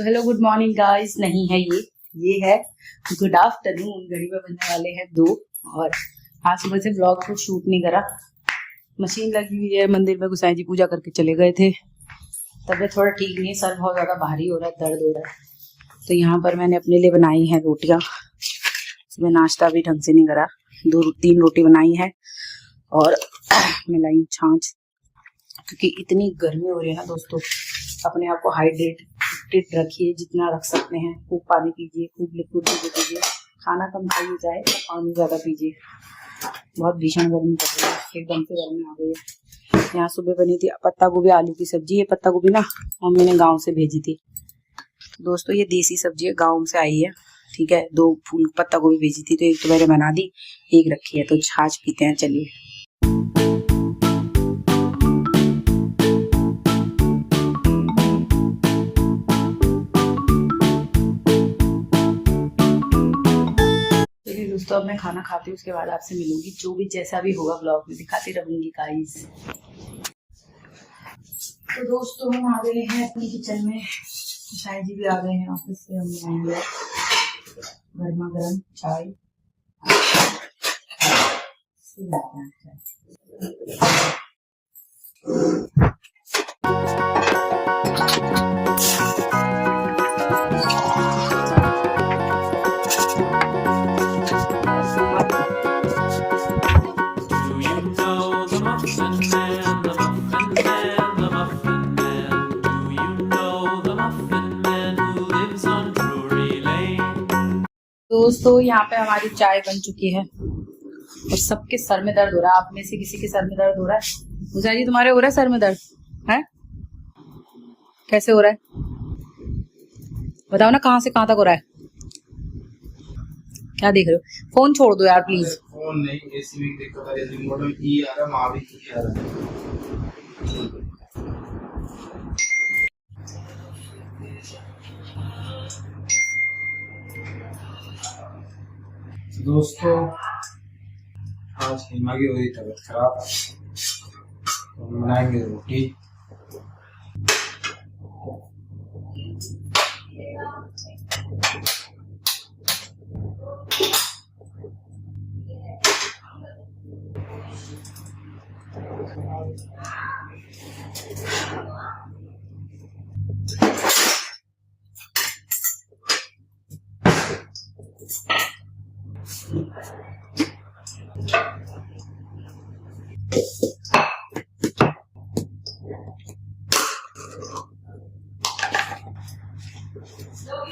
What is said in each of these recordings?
So hello good morning guys, नहीं है ये है गुड आफ्टरनून। घड़ी में बनने वाले हैं 2 और आज सुबह से व्लॉग को शूट नहीं करा। मशीन लगी हुई है, मंदिर में गुसाई जी पूजा करके चले गए थे। तबीयत थोड़ा ठीक नहीं है, सर बहुत ज़्यादा भारी हो रहा है, दर्द हो रहा है। तो यहाँ पर मैंने अपने लिए बनाई है रोटियाँ। सुबह नाश्ता भी ढंग से नहीं करा, 2-3 रोटी बनाई है और मिलाई छाछ, क्योंकि इतनी गर्मी हो रही है ना दोस्तों। अपने आप को हाइड्रेटेड रखिए जितना रख सकते हैं। खूब पानी पीजिए, खूब लिक्विड पीजिए। खाना कम खाइए, चाहे तो पानी ज़्यादा पीजिए। बहुत भीषण गर्मी पड़ रही है, एकदम से गर्मी आ गई है। यहाँ सुबह बनी थी पत्ता गोभी आलू की सब्जी। ये पत्ता गोभी ना मम्मी ने गांव से भेजी थी दोस्तों। ये देसी सब्जी है, गांव से आई है, ठीक है। 2 फूल पत्ता गोभी भेजी थी, तो एक तो मैंने बना दी, एक रखी है। तो छाछ पीते हैं, चलिए। दोस्तों अब मैं खाना खाती हूँ, उसके बाद आपसे मिलूंगी। जो भी जैसा भी होगा ब्लॉग में दिखाती रहूंगी गाइस। तो दोस्तों हम आ गए हैं अपनी किचन में। शायद जी भी आ गए हैं ऑफिस से। हम आएंगे गर्मा गर्म चाय। दोस्तों यहाँ पे हमारी चाय बन चुकी है और सबके सर में दर्द हो रहा है। आप में से किसी के सर में दर्द हो रहा है? गुजा जी तुम्हारे हो रहा है सर में दर्द है? कैसे हो रहा है बताओ ना, कहाँ से कहाँ तक हो रहा है? क्या देख रहे हो? फोन छोड़ दो यार प्लीज। फोन नहीं, एसी भी दिक्कत है, रिमोट में ई आ रहा है, मां भी ई आ रहा है। दोस्तों आज हिमा की हो रही तबीयत खराब, तो बनाएंगे रोटी।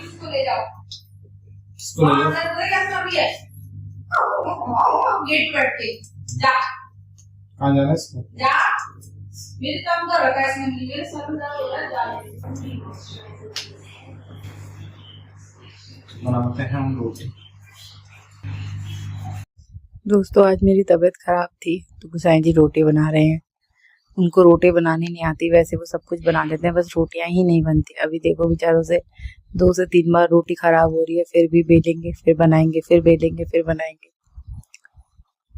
इसको ले जाओ, इसको ले लो। गेट बैठ के जा। कहाँ जाना है इसको? जा, मेरे काम कर रखा है इसने, मेरे सर में दर्द हो रहा है। जा बनाते हैं हम रोटी। दोस्तों आज मेरी तबीयत खराब थी, तो गुसाई जी रोटी बना रहे हैं। उनको रोटी बनानी नहीं आती, वैसे वो सब कुछ बना देते हैं, बस रोटियां ही नहीं बनती। अभी देखो बेचारों से 2 से 3 बार रोटी खराब हो रही है, फिर भी बेलेंगे, फिर बनाएंगे, फिर बेलेंगे, फिर बनाएंगे।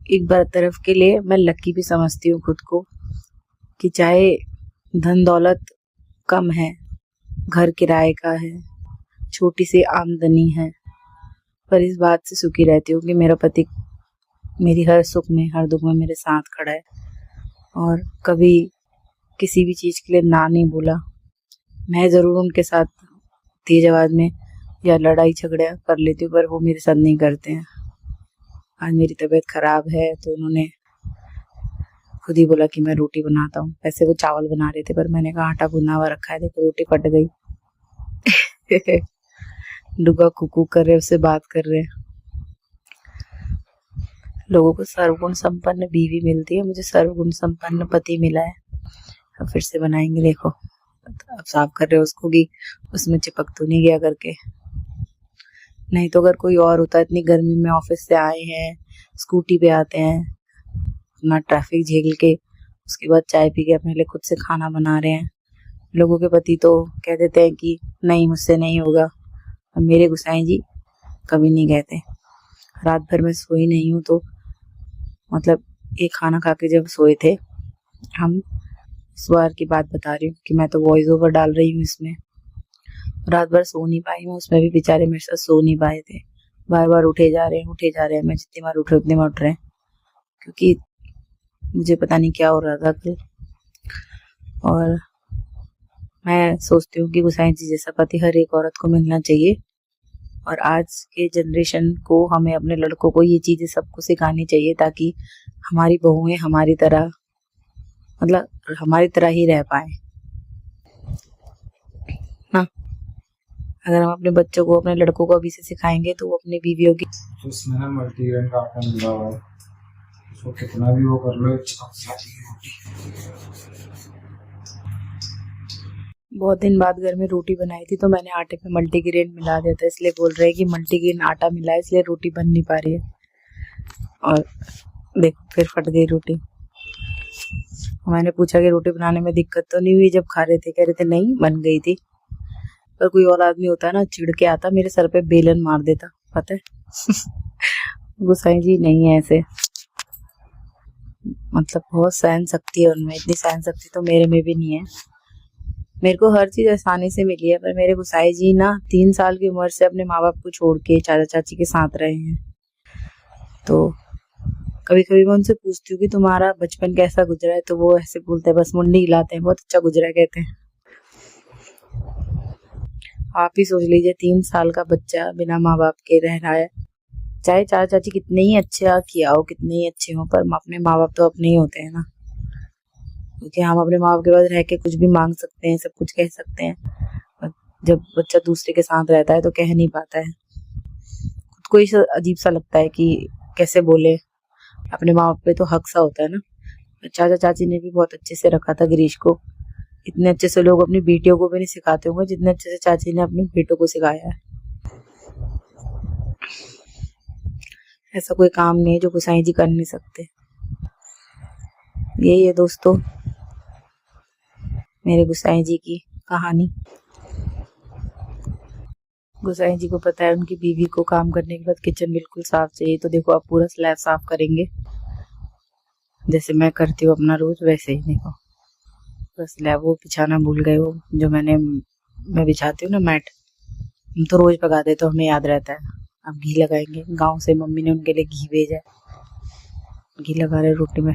एक बार तरफ के लिए मैं लकी भी समझती हूँ खुद को, कि चाहे धन दौलत कम है, घर किराए का है, छोटी सी आमदनी है, पर इस बात से सुखी रहती हूँ कि मेरा पति मेरी हर सुख में हर दुख में मेरे साथ खड़ा है और कभी किसी भी चीज़ के लिए ना नहीं बोला। मैं ज़रूर उनके साथ तेज आवाज़ में या लड़ाई झगड़ा कर लेती हूँ, पर वो मेरे साथ नहीं करते हैं। आज मेरी तबीयत ख़राब है तो उन्होंने खुद ही बोला कि मैं रोटी बनाता हूँ। वैसे वो चावल बना रहे थे, पर मैंने कहा आटा भुना हुआ रखा है, देखो रोटी फट गई। डुगा कुकू कर रहे, उससे बात कर रहे हैं। लोगों को सर्वगुण संपन्न बीवी मिलती है, मुझे सर्वगुण संपन्न पति मिला है। अब फिर से बनाएंगे, देखो अब साफ कर रहे हो उसको कि उसमें चिपक तो नहीं गया करके। नहीं तो अगर कोई और होता, इतनी गर्मी में ऑफिस से आए हैं, स्कूटी पे आते हैं, अपना ट्रैफिक झेल के, उसके बाद चाय पी के अपने लिए खुद से खाना बना रहे हैं। लोगों के पति तो कह देते हैं कि नहीं मुझसे नहीं होगा, और मेरे गुसाई जी कभी नहीं कहते। रात भर में सोई नहीं हूँ, तो मतलब ये खाना खा के जब सोए थे हम, इस बार की बात बता रही हूँ कि मैं तो वॉइस ओवर डाल रही हूँ इसमें। रात भर सो नहीं पाई मैं, उसमें भी बेचारे मेरे साथ सो नहीं पाए थे। बार बार उठे जा रहे हैं, मैं जितनी बार उठे उतनी बार उठ रहे हैं, क्योंकि मुझे पता नहीं क्या हो रहा था कल। और मैं सोचती हूँ कि गुसाई जी जैसा पति हर एक औरत को मिलना चाहिए। और आज के जनरेशन को हमें अपने लड़कों को ये चीजें सबको सिखानी चाहिए, ताकि हमारी बहुएं हमारी तरह, मतलब हमारी तरह ही रह पाए ना। अगर हम अपने बच्चों को, अपने लड़कों को अभी से सिखाएंगे तो वो अपनी बीवियों की तो इसमें ना मल्टीग्रेन का आटा मिला हुआ है, उसको कितना भी वो कर लो, रोटी। बहुत दिन बाद घर में रोटी बनाई थी तो मैंने आटे में मल्टीग्रेन मिला दिया था, इसलिए बोल रहे हैं कि मल्टीग्रेन आटा मिला है इसलिए रोटी बन नहीं पा रही है। और देखो फिर फट गई रोटी। मैंने पूछा कि रोटी बनाने में दिक्कत तो नहीं हुई जब खा रहे थे, कह रहे थे नहीं बन गई थी। पर कोई और आदमी होता है ना, चिढ़ के आता मेरे सर पे बेलन मार देता, पता है। गुसाई जी नहीं है ऐसे, मतलब बहुत सहन शक्ति है उनमें, इतनी सहन शक्ति तो मेरे में भी नहीं है। मेरे को हर चीज आसानी से मिली है, पर मेरे गुसाई जी ना 3 साल की उम्र से अपने माँ बाप को छोड़ के चाचा चाची के साथ रहे हैं। तो कभी कभी मैं उनसे पूछती हूँ कि तुम्हारा बचपन कैसा गुजरा है, तो वो ऐसे बोलते हैं, बस मुंडी हिलाते हैं, बहुत अच्छा गुजरा है कहते हैं। आप ही सोच लीजिए 3 साल का बच्चा बिना माँ बाप के रह रहा है। चाहे चाचा चाची कितने ही अच्छा किया हो, कितने ही अच्छे हो, पर अपने माँ बाप तो अपने ही होते हैं ना। क्योंकि हम अपने माँ बाप के पास रह के कुछ भी मांग सकते हैं, सब कुछ कह सकते हैं। जब बच्चा दूसरे के साथ रहता है तो कह नहीं पाता है, खुद को ही अजीब सा लगता है कि कैसे बोले। अपने माँ बाप पे तो हक सा होता है ना। चाचा चाची ने भी बहुत अच्छे से रखा था गिरीश को। इतने अच्छे से लोग अपनी बेटियों को भी नहीं सिखाते होंगे जितने अच्छे से चाची ने अपने बेटों को सिखाया है। ऐसा कोई काम नहीं है जो गुसाई जी कर नहीं सकते। यही है दोस्तों मेरे गुसाई जी की कहानी। गुसाई जी को पता है उनकी बीवी को काम करने के बाद किचन बिल्कुल साफ चाहिए, तो देखो आप पूरा स्लैब साफ करेंगे जैसे मैं करती हूँ अपना रोज, वैसे ही देखो बस स्लैब वो बिछाना भूल गए, वो जो मैं बिछाती हूँ ना मैट, हम तो रोज पका देते, तो हमें याद रहता है। अब घी लगाएंगे, गांव से मम्मी ने उनके लिए घी भेजा है, घी लगा रहे रोटी में।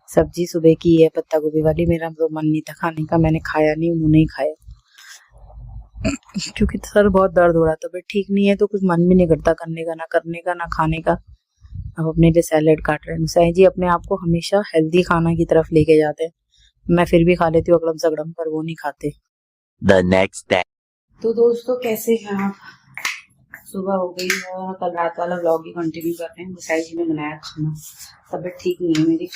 सब्जी सुबह की है पत्ता गोभी वाली, मेरा तो मन नहीं था खाने का, मैंने खाया नहीं, उन्होंने ही खाया क्योंकि सर बहुत दर्द हो रहा था। बट ठीक नहीं है तो कुछ मन भी नहीं करता करने का, ना करने का ना खाने का। अब अपने लिए सैलेड काट रहे हैं। गुसाई जी अपने आप को हमेशा हेल्दी खाना की तरफ लेके जाते हैं। मैं फिर भी खा लेती हूँ अगड़म सगड़म, पर वो नहीं खाते। The next day. तो दोस्तों कैसे हैं आप? सुबह हो गई है और कल रात वाला व्लॉग ही कंटिन्यू कर रहे हैं। गुसाई जी ने बनाया खाना, तबीयत ठीक नहीं है मेरी,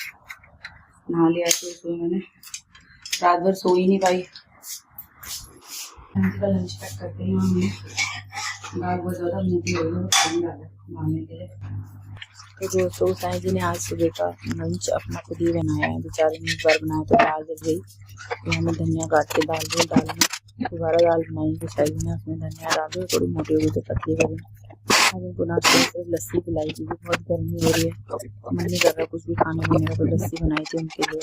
नहा लिया तो मैंने रात भर सो ही नहीं पाई। लंच पैक करते हैं हमने, दाल बहुत ज़्यादा मोटी हो गई, पानी डाला नहाने के लिए। तो दोस्तों गुसाई जी ने आज सुबह का लंच अपना खुद ही बनाया है, बेचारे ने एक बार बनाया तो दाल जल गई, तो हमें धनिया काट के डाल दी, दाल में दोबारा दाल बनाई गुसाई जी ने, उसमें धनिया डाल दी, थोड़ी मोटी हो गई तो पतली हो गई। अब उनको नाश्ते में सिर्फ लस्सी पिलाई थी, बहुत गर्मी हो रही है, मन नहीं कर रहा कुछ भी खाने पीने का, तो लस्सी बनाई थी उनके लिए।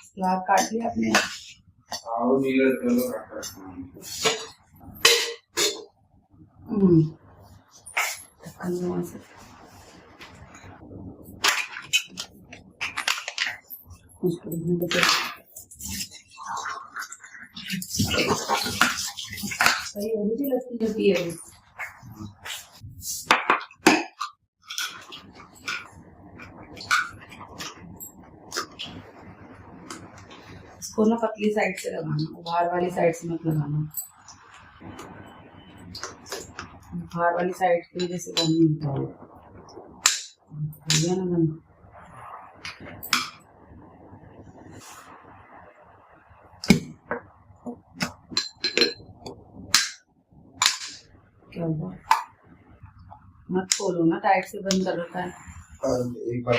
सलाद काट लिया आपने? सही हो गई लस्सी जो पी है। इसको ना पतली साइड से लगाना, बाहर वाली साइड से मत लगाना। बाहर वाली साइड की वजह से बंद नहीं होता है ना बंद। क्या हुआ? मत खोलो ना, टाइट से बंद कर रखा है। एक बार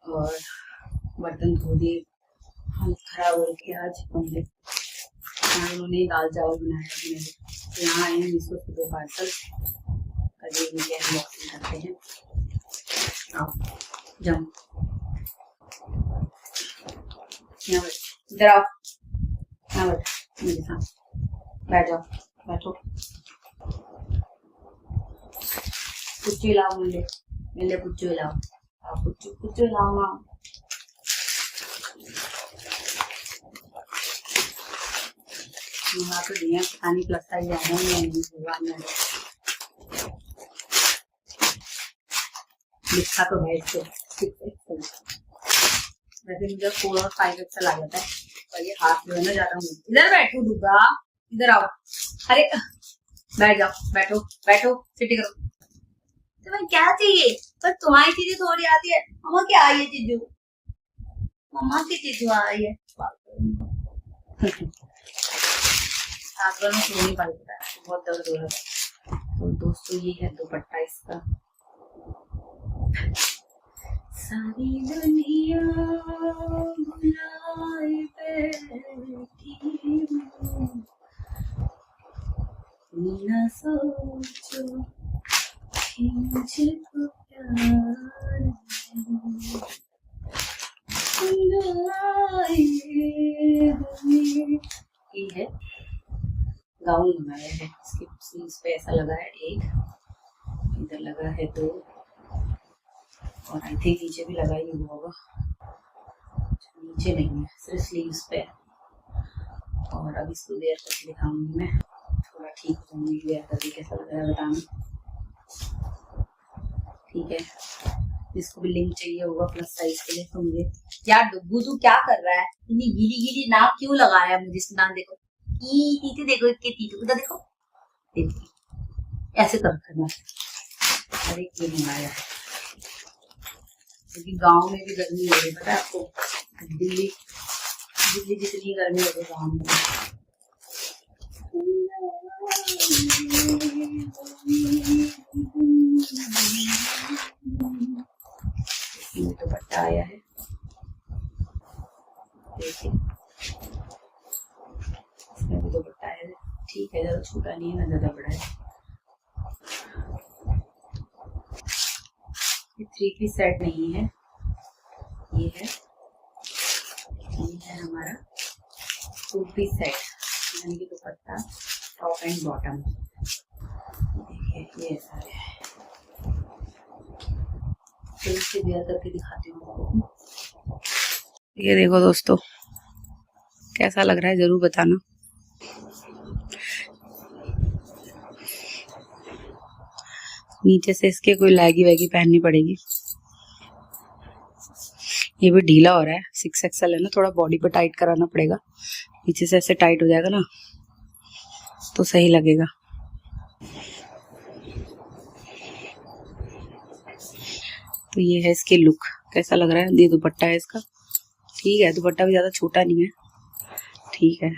और बर्तन धो दिए, हालत खराब हो रही है आज हमने। यहाँ उन्होंने दाल चावल बनाया मेरे, तो यहाँ आए हैं मीशो से 2 पार्सल, कल इनके अनबॉक्सिंग करते हैं। आओ जाओ, यहाँ बैठ, इधर आओ, यहाँ बैठ मेरे साथ, बैठ जाओ, बैठो। पुच्चू लाओ, मिले पुच्चू लाओ, पुच्चू पुच्चू लाओ माँ। यहाँ तो दिया पानी लगता ही जाना ही नहीं, भगवान ने लिखा तो है इसको। वैसे मुझे 4 और 5 अच्छा लग जाता है, पर ये हाथ में ना ज्यादा। इधर बैठो डूबा, इधर आओ, अरे बैठ जाओ, बैठो बैठो, सिटी करो। तुम्हें क्या चाहिए? पर तुम्हारी चीजें थोड़ी आती है। मम्मा क्या आई है चीजू? मम्मा की चीजू आ रही है। में सो नहीं पाता है, बहुत दर्द हो रहा है। तो दोस्तों ये है दुपट्टा इसका। सारी दुनिया बुलाए बैठी हूँ, ना सोचो कि मुझे तो प्यार ये है। गाउन लगाया है, इसके स्लीव्स पे ऐसा लगा है 1, इधर लगा है 2, और आई थिंक नीचे भी लगा ही हुआ होगा। नीचे नहीं है, सिर्फ स्लीव्स पे। और अब इसको वेयर करके दिखाऊंगी मैं, थोड़ा ठीक होंगी वेयर करके, कैसा लग रहा है बताना। ठीक है, इसको भी लिंक चाहिए होगा प्लस साइज के लिए। तो मुझे यार डुब्बू तू क्या कर रहा है? इतनी गीली गीली नाक क्यों लगाया मुझे? इस नाक देखो, तीतू देखो, इसके तीतू उधर देखो, ऐसे करना। अरे क्यों मंगाया? क्योंकि गांव में भी गर्मी हो रही है, पता है आपको? दिल्ली जितनी गर्मी हो रही है गाँव में। ये दुपट्टा आया है, देखिए इसमें भी दुपट्टा है। ठीक है, ज्यादा छोटा नहीं है ना ज्यादा बड़ा है। ये 3 पीस सेट नहीं है, ये है हमारा 2 पीस सेट, यानी कि दुपट्टा टॉप एंड बॉटम। देखिए ये ऐसा है, तो इसे वेयर करके दिखाती हूँ। ये देखो दोस्तों, कैसा लग रहा है जरूर बताना। नीचे से इसके कोई लैगी वैगी पहननी पड़ेगी। ये भी ढीला हो रहा है, 6XL है ना, थोड़ा बॉडी पे टाइट कराना पड़ेगा। नीचे से ऐसे टाइट हो जाएगा ना तो सही लगेगा। तो ये है इसके लुक, कैसा लग रहा है? ये दुपट्टा है इसका, ठीक है, दुपट्टा भी ज्यादा छोटा नहीं है, ठीक है।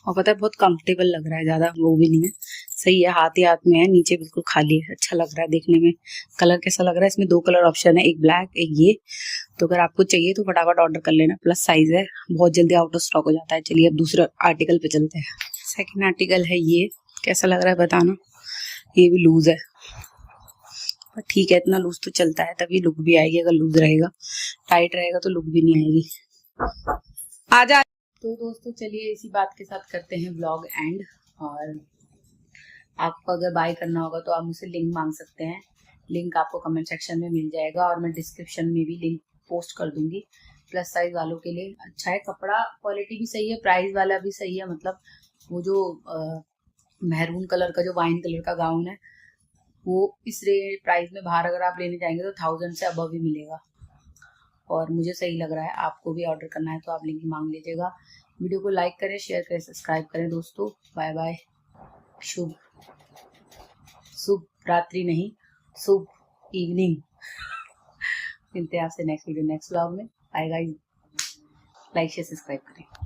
और पता है बहुत कंफर्टेबल लग रहा है, ज्यादा वो भी नहीं है, सही है, हाथ ही हाथ में है, नीचे बिल्कुल खाली है, अच्छा लग रहा है देखने में। कलर कैसा लग रहा है? इसमें 2 कलर ऑप्शन है, एक ब्लैक एक ये। तो अगर आपको चाहिए तो फटाफट ऑर्डर कर लेना, प्लस साइज है, बहुत जल्दी आउट ऑफ स्टॉक हो जाता है। चलिए अब दूसरे आर्टिकल पे चलते हैं। सेकेंड आर्टिकल है ये, कैसा लग रहा है बताना। ये भी लूज है, पर ठीक है, इतना लूज तो चलता है, तभी लुक भी आएगी। अगर लूज रहेगा, टाइट रहेगा तो लुक भी नहीं आएगी। आजा। तो दोस्तों चलिए इसी बात के साथ करते हैं व्लॉग एंड। और आपको अगर बाय करना होगा तो आप मुझसे लिंक मांग सकते हैं। लिंक आपको कमेंट सेक्शन में मिल जाएगा और मैं डिस्क्रिप्शन में भी लिंक पोस्ट कर दूंगी। प्लस साइज वालों के लिए अच्छा है कपड़ा, क्वालिटी भी सही है, प्राइस वाला भी सही है। मतलब वो जो मैरून कलर का जो वाइन कलर का गाउन है वो इस प्राइस में बाहर अगर आप लेने जाएंगे तो 1000 से अबव ही मिलेगा और मुझे सही लग रहा है। आपको भी ऑर्डर करना है तो आप लिंक मांग लीजिएगा। वीडियो को लाइक करें, शेयर करें, सब्सक्राइब करें दोस्तों। Bye bye. शुभ रात्रि नहीं, शुभ इवनिंग। मिलते हैं आपसे नेक्स्ट वीडियो नेक्स्ट व्लॉग में। Bye guys, like share subscribe करें।